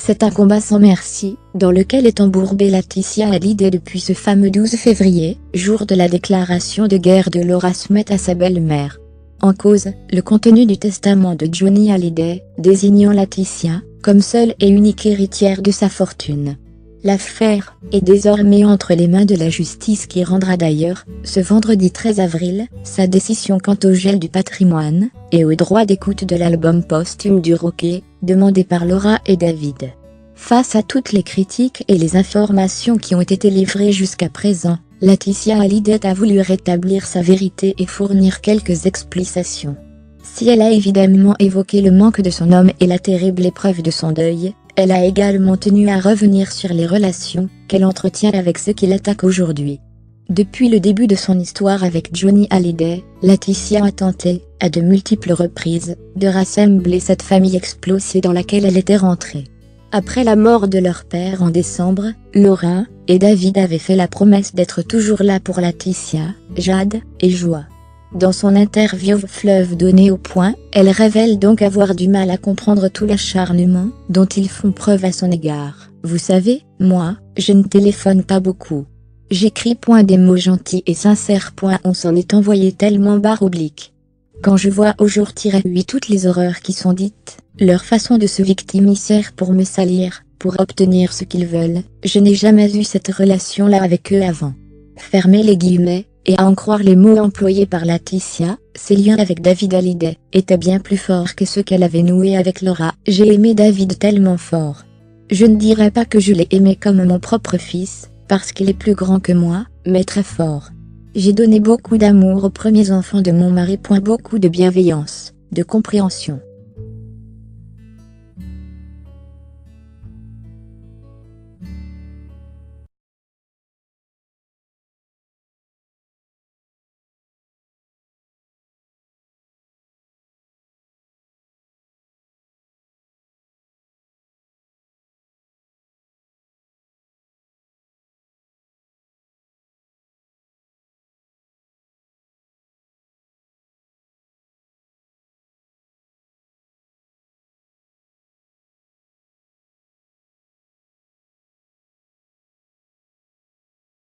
C'est un combat sans merci, dans lequel est embourbée Laetitia Hallyday depuis ce fameux 12 février, jour de la déclaration de guerre de Laura Smet à sa belle-mère. En cause, le contenu du testament de Johnny Hallyday, désignant Laetitia comme seule et unique héritière de sa fortune. L'affaire est désormais entre les mains de la justice qui rendra d'ailleurs, ce vendredi 13 avril, sa décision quant au gel du patrimoine, et au droit d'écoute de l'album posthume du rocker, demandé par Laura et David. Face à toutes les critiques et les informations qui ont été livrées jusqu'à présent, Laetitia Hallyday a voulu rétablir sa vérité et fournir quelques explications. Si elle a évidemment évoqué le manque de son homme et la terrible épreuve de son deuil, elle a également tenu à revenir sur les relations qu'elle entretient avec ceux qui l'attaquent aujourd'hui. Depuis le début de son histoire avec Johnny Hallyday, Laetitia a tenté, à de multiples reprises, de rassembler cette famille explosée dans laquelle elle était rentrée. Après la mort de leur père en décembre, Laura et David avaient fait la promesse d'être toujours là pour Laetitia, Jade et Joie. Dans son interview Fleuve donnée au Point, elle révèle donc avoir du mal à comprendre tout l'acharnement dont ils font preuve à son égard. Vous savez, moi, je ne téléphone pas beaucoup. J'écris des mots gentils et sincères. On s'en est envoyé tellement /. Quand je vois au jour-8 toutes les horreurs qui sont dites, leur façon de se victimiser pour me salir, pour obtenir ce qu'ils veulent, je n'ai jamais eu cette relation-là avec eux avant. Fermez les guillemets. Et à en croire les mots employés par Laetitia, ses liens avec David Hallyday étaient bien plus forts que ceux qu'elle avait noués avec Laura. J'ai aimé David tellement fort. Je ne dirais pas que je l'ai aimé comme mon propre fils, parce qu'il est plus grand que moi, mais très fort. J'ai donné beaucoup d'amour aux premiers enfants de mon mari. Beaucoup de bienveillance, de compréhension.